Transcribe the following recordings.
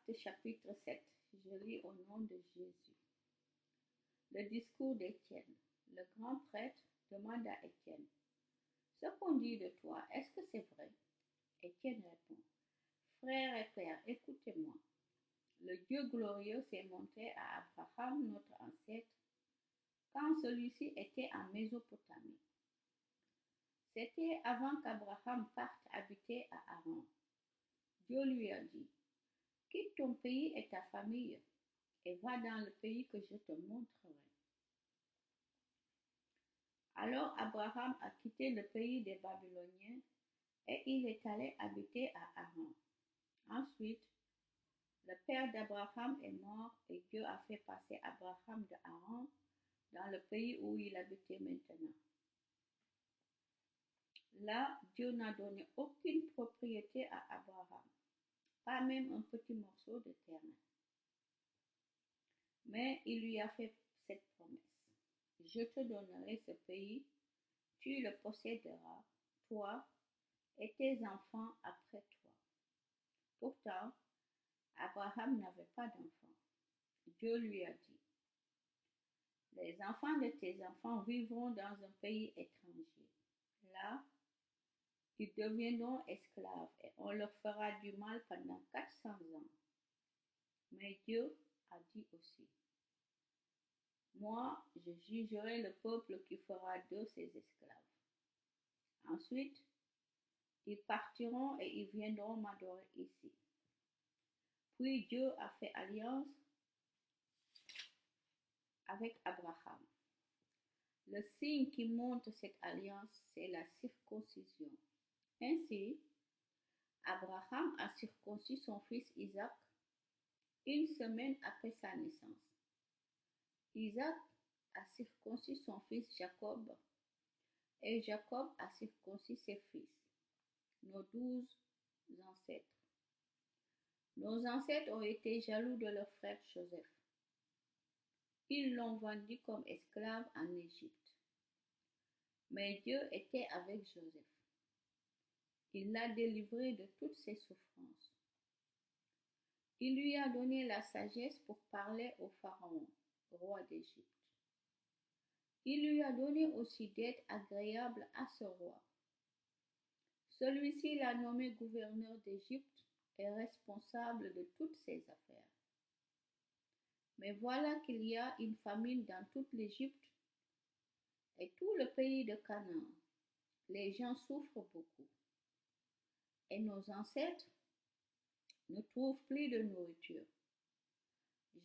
Acte chapitre 7. Je lis au nom de Jésus. Le discours d'Étienne. Le grand prêtre demande à Étienne: ce qu'on dit de toi, est-ce que c'est vrai? Étienne répond: frères et pères, écoutez-moi. Le Dieu glorieux s'est montré à Abraham, notre ancêtre, quand celui-ci était en Mésopotamie. C'était avant qu'Abraham parte habiter à Haran. Dieu lui a dit: quitte ton pays et ta famille et va dans le pays que je te montrerai. Alors Abraham a quitté le pays des Babyloniens et il est allé habiter à Haran. Ensuite, le père d'Abraham est mort et Dieu a fait passer Abraham de Haran dans le pays où il habitait maintenant. Là, Dieu n'a donné aucune propriété à Abraham, pas même un petit morceau de terrain. Mais il lui a fait cette promesse: je te donnerai ce pays, tu le posséderas, toi et tes enfants après toi. Pourtant, Abraham n'avait pas d'enfants. Dieu lui a dit: les enfants de tes enfants vivront dans un pays étranger. Là, ils deviendront esclaves et on leur fera du mal pendant 400 ans. Mais Dieu a dit aussi: moi, je jugerai le peuple qui fera d'eux ses esclaves. Ensuite, ils partiront et ils viendront m'adorer ici. Puis Dieu a fait alliance avec Abraham. Le signe qui montre cette alliance, c'est la circoncision. Ainsi, Abraham a circoncis son fils Isaac une semaine après sa naissance. Isaac a circoncis son fils Jacob et Jacob a circoncis ses fils, nos 12 ancêtres. Nos ancêtres ont été jaloux de leur frère Joseph. Ils l'ont vendu comme esclave en Égypte. Mais Dieu était avec Joseph. Il l'a délivré de toutes ses souffrances. Il lui a donné la sagesse pour parler au Pharaon, roi d'Égypte. Il lui a donné aussi d'être agréable à ce roi. Celui-ci l'a nommé gouverneur d'Égypte et responsable de toutes ses affaires. Mais voilà qu'il y a une famine dans toute l'Égypte et tout le pays de Canaan. Les gens souffrent beaucoup. Et nos ancêtres ne trouvent plus de nourriture.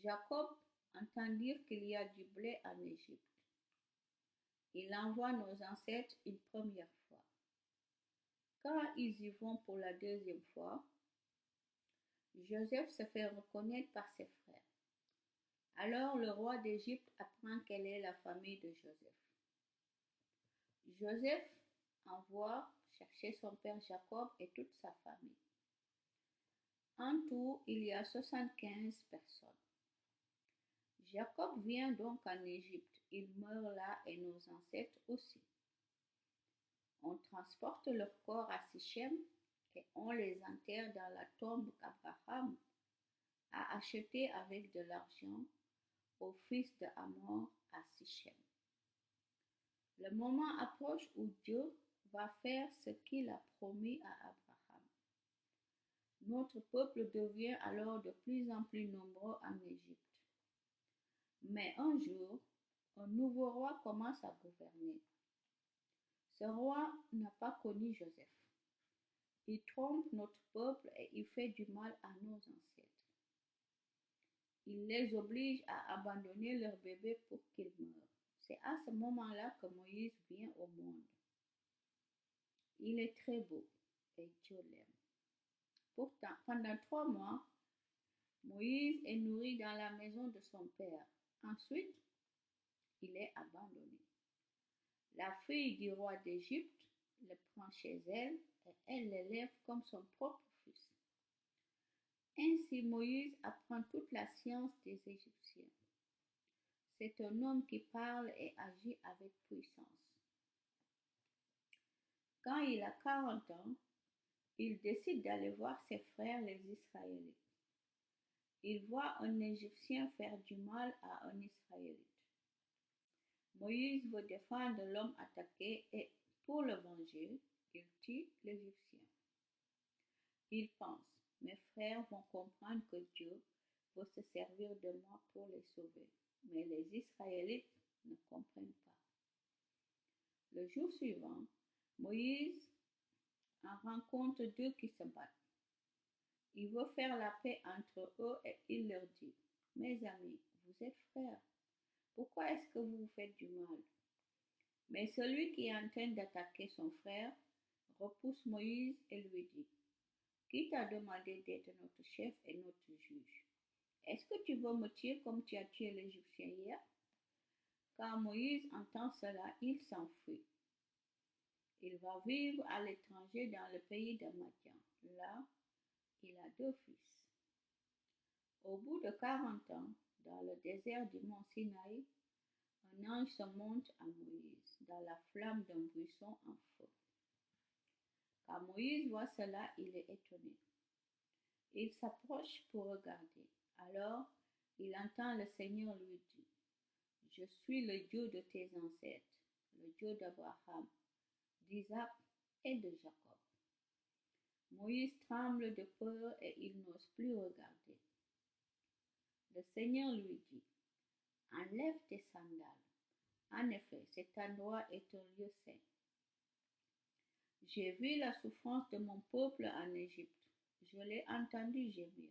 Jacob entend dire qu'il y a du blé en Égypte. Il envoie nos ancêtres une première fois. Quand ils y vont pour la deuxième fois, Joseph se fait reconnaître par ses frères. Alors le roi d'Égypte apprend quelle est la famille de Joseph. Joseph envoie chercher son père Jacob et toute sa famille. En tout, il y a 75 personnes. Jacob vient donc en Égypte. Il meurt là et nos ancêtres aussi. On transporte leurs corps à Sichem et on les enterre dans la tombe qu'Abraham a achetée avec de l'argent au fils de Hamor à Sichem. Le moment approche où Dieu va faire ce qu'il a promis à Abraham. Notre peuple devient alors de plus en plus nombreux en Égypte. Mais un jour, un nouveau roi commence à gouverner. Ce roi n'a pas connu Joseph. Il trompe notre peuple et il fait du mal à nos ancêtres. Il les oblige à abandonner leur bébé pour qu'ils meurent. C'est à ce moment-là que Moïse vient au monde. Il est très beau et Dieu l'aime. Pourtant, pendant 3 mois, Moïse est nourri dans la maison de son père. Ensuite, il est abandonné. La fille du roi d'Égypte le prend chez elle et elle l'élève comme son propre fils. Ainsi Moïse apprend toute la science des Égyptiens. C'est un homme qui parle et agit avec puissance. Quand il a 40 ans, il décide d'aller voir ses frères les Israélites. Il voit un Égyptien faire du mal à un Israélite. Moïse veut défendre l'homme attaqué et, pour le venger, il tue l'Égyptien. Il pense, mes frères vont comprendre que Dieu veut se servir de moi pour les sauver. Mais les Israélites ne comprennent pas. Le jour suivant, Moïse en rencontre deux qui se battent. Il veut faire la paix entre eux et il leur dit, mes amis, vous êtes frères. Pourquoi est-ce que vous vous faites du mal? Mais celui qui est en train d'attaquer son frère repousse Moïse et lui dit, qui t'a demandé d'être notre chef et notre juge? Est-ce que tu veux me tuer comme tu as tué l'Égyptien hier? Quand Moïse entend cela, il s'enfuit. Il va vivre à l'étranger dans le pays de Madian. Là, il a deux fils. Au bout de 40 ans, dans le désert du mont Sinaï, un ange se montre à Moïse dans la flamme d'un buisson en feu. Quand Moïse voit cela, il est étonné. Il s'approche pour regarder. Alors, il entend le Seigneur lui dire, je suis le Dieu de tes ancêtres, le Dieu d'Abraham, d'Isaac et de Jacob. Moïse tremble de peur et il n'ose plus regarder. Le Seigneur lui dit, enlève tes sandales. En effet, cet endroit est un lieu saint. J'ai vu la souffrance de mon peuple en Égypte. Je l'ai entendu gémir.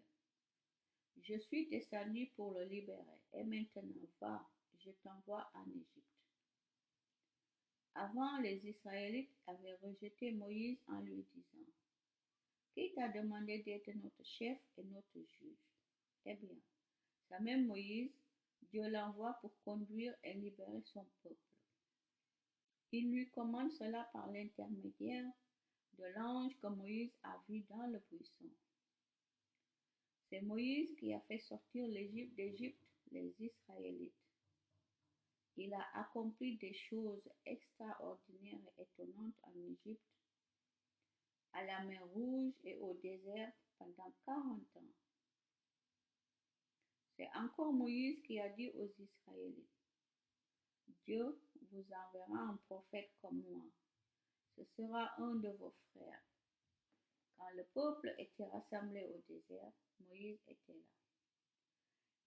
Je suis descendu pour le libérer. Et maintenant, va, je t'envoie en Égypte. Avant, les Israélites avaient rejeté Moïse en lui disant, qui t'a demandé d'être notre chef et notre juge? Eh bien, ce même Moïse, Dieu l'envoie pour conduire et libérer son peuple. Il lui commande cela par l'intermédiaire de l'ange que Moïse a vu dans le buisson. C'est Moïse qui a fait sortir d'Égypte les Israélites. Il a accompli des choses extraordinaires et étonnantes en Égypte, à la mer Rouge et au désert pendant 40 ans. C'est encore Moïse qui a dit aux Israélites, Dieu vous enverra un prophète comme moi. Ce sera un de vos frères. Quand le peuple était rassemblé au désert, Moïse était là.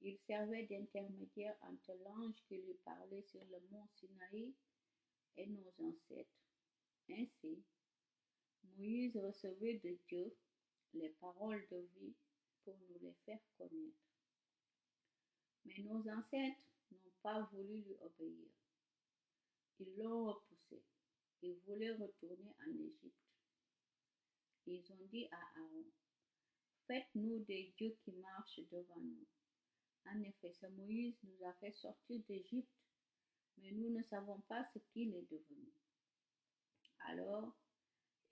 Il servait d'intermédiaire entre l'ange qui lui parlait sur le mont Sinaï et nos ancêtres. Ainsi, Moïse recevait de Dieu les paroles de vie pour nous les faire connaître. Mais nos ancêtres n'ont pas voulu lui obéir. Ils l'ont repoussé. Ils voulaient retourner en Égypte. Ils ont dit à Aaron, faites-nous des dieux qui marchent devant nous. En effet, ce Moïse nous a fait sortir d'Égypte, mais nous ne savons pas ce qu'il est devenu. Alors,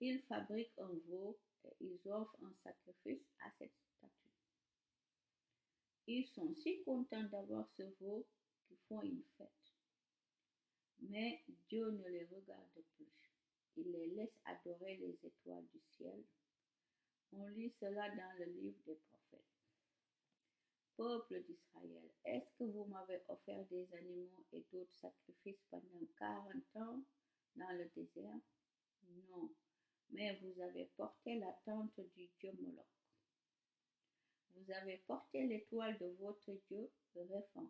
ils fabriquent un veau et ils offrent un sacrifice à cette statue. Ils sont si contents d'avoir ce veau qu'ils font une fête. Mais Dieu ne les regarde plus. Il les laisse adorer les étoiles du ciel. On lit cela dans le livre des prophètes. Peuple d'Israël, est-ce que vous m'avez offert des animaux et d'autres sacrifices pendant 40 ans dans le désert? Non, mais vous avez porté la tente du Dieu Moloch. Vous avez porté l'étoile de votre Dieu, le Réphan.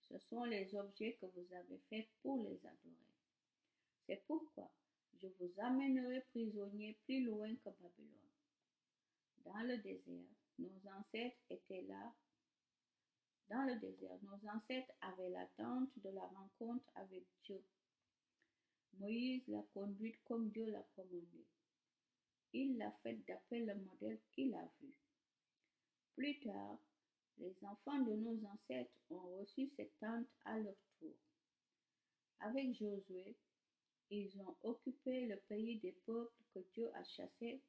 Ce sont les objets que vous avez faits pour les adorer. C'est pourquoi je vous amènerai prisonniers plus loin que Babylone. Dans le désert, nos ancêtres étaient là. Dans le désert, nos ancêtres avaient l'attente de la rencontre avec Dieu. Moïse l'a conduite comme Dieu l'a commandé. Il l'a faite d'après le modèle qu'il a vu. Plus tard, les enfants de nos ancêtres ont reçu cette tente à leur tour. Avec Josué, ils ont occupé le pays des peuples que Dieu a chassés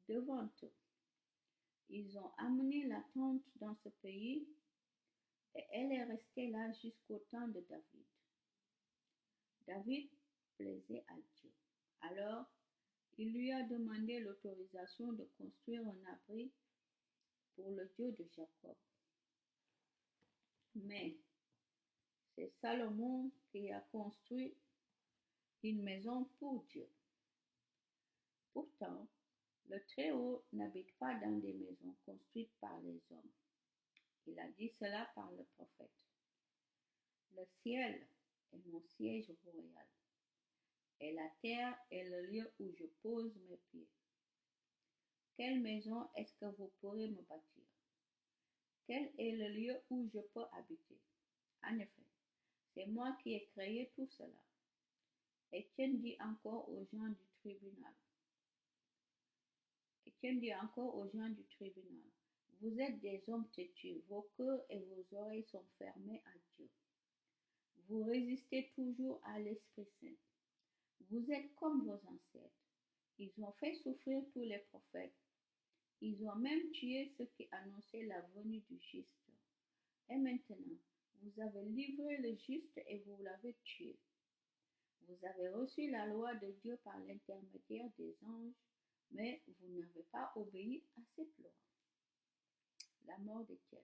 devant eux. Ils ont amené la tente dans ce pays et elle est restée là jusqu'au temps de David. David plaisait à Dieu. Alors, il lui a demandé l'autorisation de construire un abri pour le Dieu de Jacob. Mais c'est Salomon qui a construit une maison pour Dieu. Pourtant, le Très-Haut n'habite pas dans des maisons construites par les hommes. Il a dit cela par le prophète. Le ciel est mon siège royal, et la terre est le lieu où je pose mes pieds. Quelle maison est-ce que vous pourrez me bâtir? Quel est le lieu où je peux habiter? En effet, c'est moi qui ai créé tout cela. Étienne dit encore aux gens du tribunal. Étienne dit encore aux gens du tribunal, vous êtes des hommes têtus, vos cœurs et vos oreilles sont fermés à Dieu. Vous résistez toujours à l'Esprit Saint. Vous êtes comme vos ancêtres. Ils ont fait souffrir tous les prophètes. Ils ont même tué ceux qui annonçaient la venue du juste. Et maintenant, vous avez livré le juste et vous l'avez tué. Vous avez reçu la loi de Dieu par l'intermédiaire des anges, mais vous n'avez pas obéi à cette loi. La mort d'Étienne.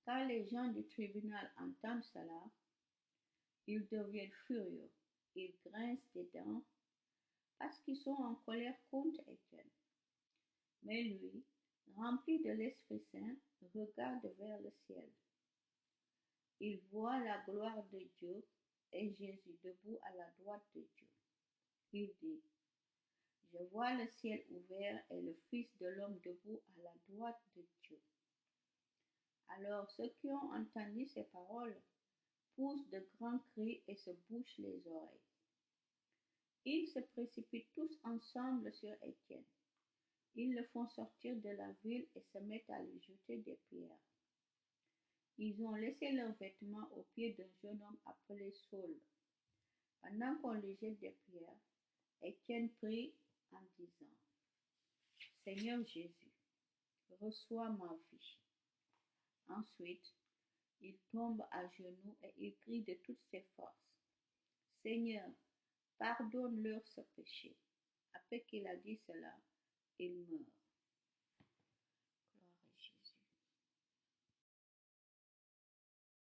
Quand les gens du tribunal entendent cela, ils deviennent furieux. Ils grincent des dents parce qu'ils sont en colère contre Étienne. Mais lui, rempli de l'Esprit Saint, regarde vers le ciel. Il voit la gloire de Dieu et Jésus debout à la droite de Dieu. Il dit, je vois le ciel ouvert et le Fils de l'homme debout à la droite de Dieu. Alors ceux qui ont entendu ces paroles poussent de grands cris et se bouchent les oreilles. Ils se précipitent tous ensemble sur Étienne. Ils le font sortir de la ville et se mettent à lui jeter des pierres. Ils ont laissé leurs vêtements aux pieds d'un jeune homme appelé Saul. Pendant qu'on lui jette des pierres, Étienne prie en disant, Seigneur Jésus, reçois ma vie. Ensuite, il tombe à genoux et il crie de toutes ses forces, Seigneur, pardonne-leur ce péché. Après qu'il a dit cela, il meurt.